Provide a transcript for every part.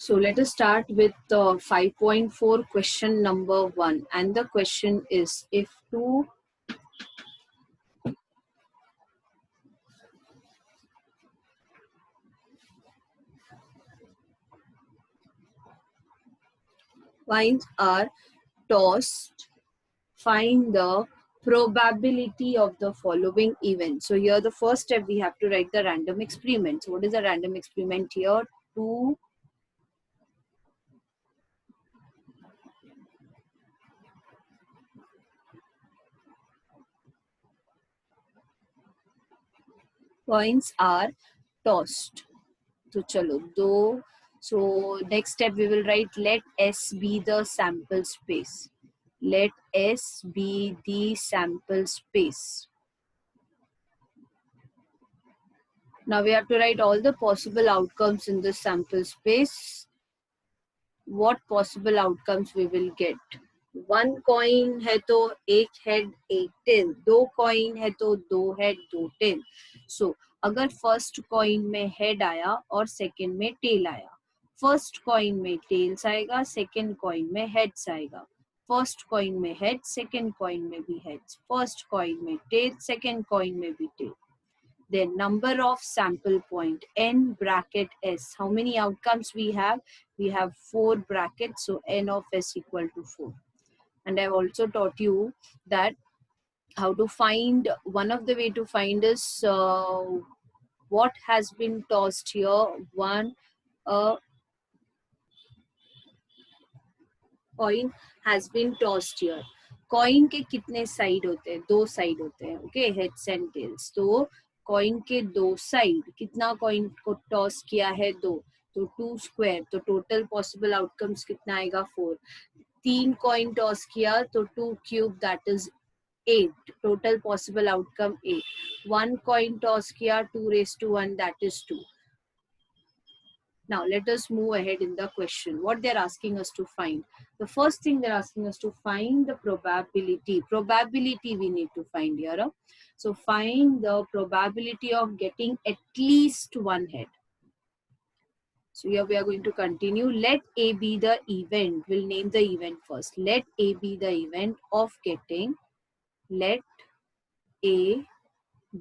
So let us start with 5.4 question number 1, and the question is, if two coins are tossed, find the probability of the following event. So here the first step, we have to write the random experiment. So what is a random experiment here? Two coins are tossed. So chalo, do. So next step we will write, let S be the sample space. Let S be the sample space. Now we have to write all the possible outcomes in the sample space. What possible outcomes we will get? One coin है तो एक head एक tell, दो coin है तो दो head दो tell. सो अगर फर्स्ट कॉइन में हेड आया और सेकंड में टेल आया, फर्स्ट कॉइन में टेल्स आएगा, सेकंड कॉइन में हेड्स आएगा. फर्स्ट कॉइन में हेड, सेकंड कॉइन में भी हेड्स. फर्स्ट कॉइन में टेल, सेकंड कॉइन में भी tell. Then number of sample point, n bracket s. How many outcomes we have? We have 4 brackets, so n of s equal to 4. And I've also taught you that how to find, one of the way to find is what has been tossed here. One coin has been tossed here. Coin के कितने side होते हैं? दो side होते हैं. Okay, heads and tails. तो coin के दो साइड, कितना कॉइन को टॉस किया है? दो. तो 2 स्क्वायर, तो टोटल पॉसिबल आउटकम्स कितना आएगा? 4. 3 कॉइन टॉस किया तो 2 cube, that is 8. Total possible outcome 8. 1 coin toss किया, 2 raised to 1, that is 2. Now let us move ahead in the question. What they're asking us to find. The first thing they're asking us to find the probability. Probability we need to find here. So find the probability of getting at least one head. So here we are going to continue. Let A be the event. We'll name the event first. Let A be the event of getting. Let A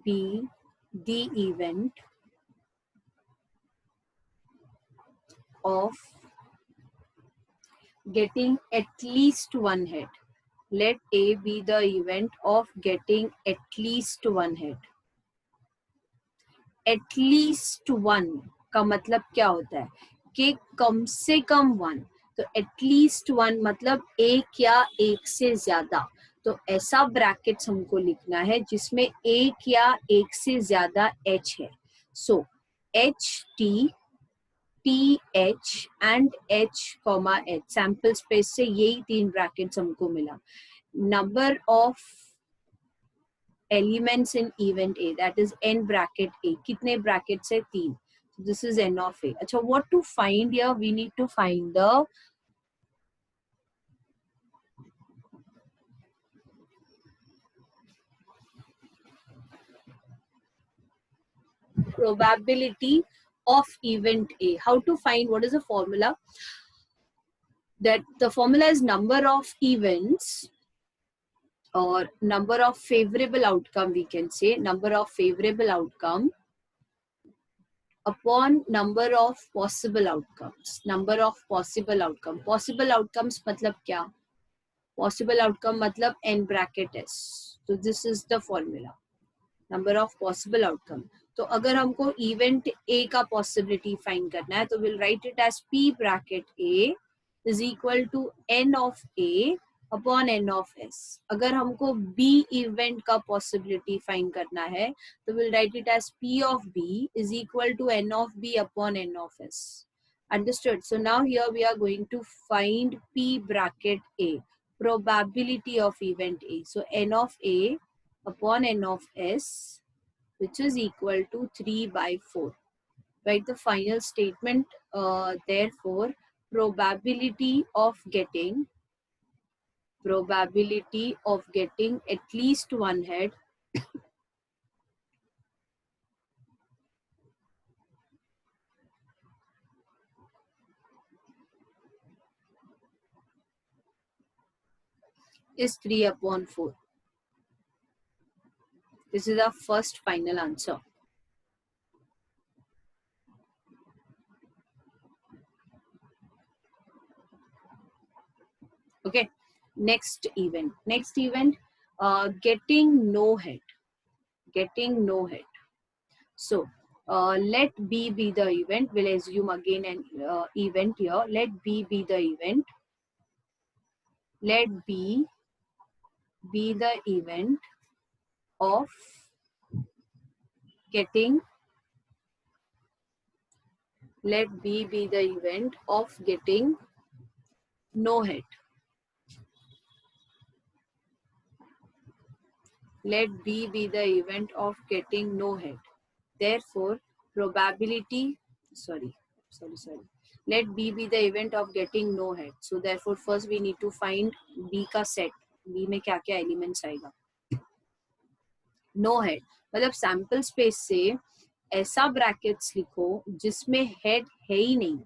be the event of getting at least one head. Let A be the event of getting at least one head. At least one का मतलब क्या होता है? कि कम से कम one. तो at least one मतलब एक या एक से ज्यादा. तो ऐसा ब्रैकेट्स हमको लिखना है जिसमें एक या एक से ज्यादा H है. So H T T H and H comma H. Sample space से यही 3 ब्रैकेट्स हमको मिला. Number of elements in event A, that is n bracket A. कितने brackets है? 3. So this is n of A. अच्छा, what to find here? We need to find the probability of event A. How to find? What is the formula? That the formula is number of events or number of favorable outcome, we can say number of favorable outcome upon number of possible outcomes. Number of possible outcome. Possible outcomes मतलब क्या? Possible outcome मतलब n bracket s. So this is the formula. Number of possible outcome. तो अगर हमको event A का possibility find करना है तो we'll write it as P bracket A is equal to n of A upon n of S. अगर हमको B event का possibility find करना है तो we'll write it as P of B is equal to n of B upon n of S. Understood? So now here we are going to find P bracket A, probability of event A. So n of A upon n of S, which is equal to 3 by 4. Write the final statement. Therefore, probability of getting at least one head is 3/4. This is our first final answer. Okay, next event. Getting no head. Getting no head. So let B be the event. We'll assume again an event here. Let B be the event. Let B be the event of getting. Let B be the event of getting no head. Let B be the event of getting no head. Therefore, probability, sorry. Let B be the event of getting no head. So therefore, first we need to find B का set. B में क्या क्या elements आएगा? No head. मतलब sample space से ऐसा brackets लिखो जिसमें head है ही नहीं,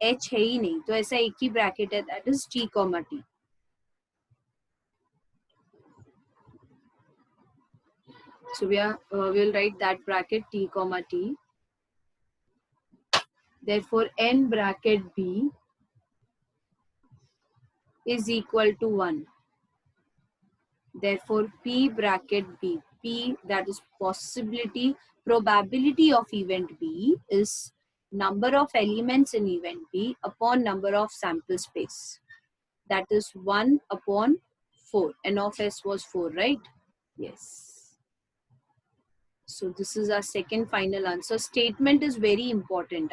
H है ही नहीं, तो ऐसा एक ही bracket है, that is T, T. So we'll write that bracket T, T. Therefore, n bracket B is equal to 1. Therefore, P bracket B, P, that is probability of event B is number of elements in event B upon number of sample space. That is 1/4. N of S was 4, right? Yes. So this is our second final answer. Statement is very important.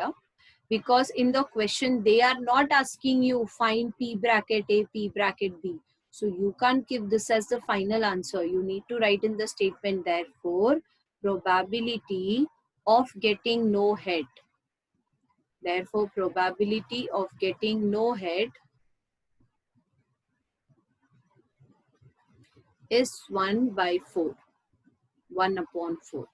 Because in the question they are not asking you find P bracket A, P bracket B. So you can't give this as the final answer. You need to write in the statement, therefore, probability of getting no head. Therefore, probability of getting no head is 1/4. 1/4.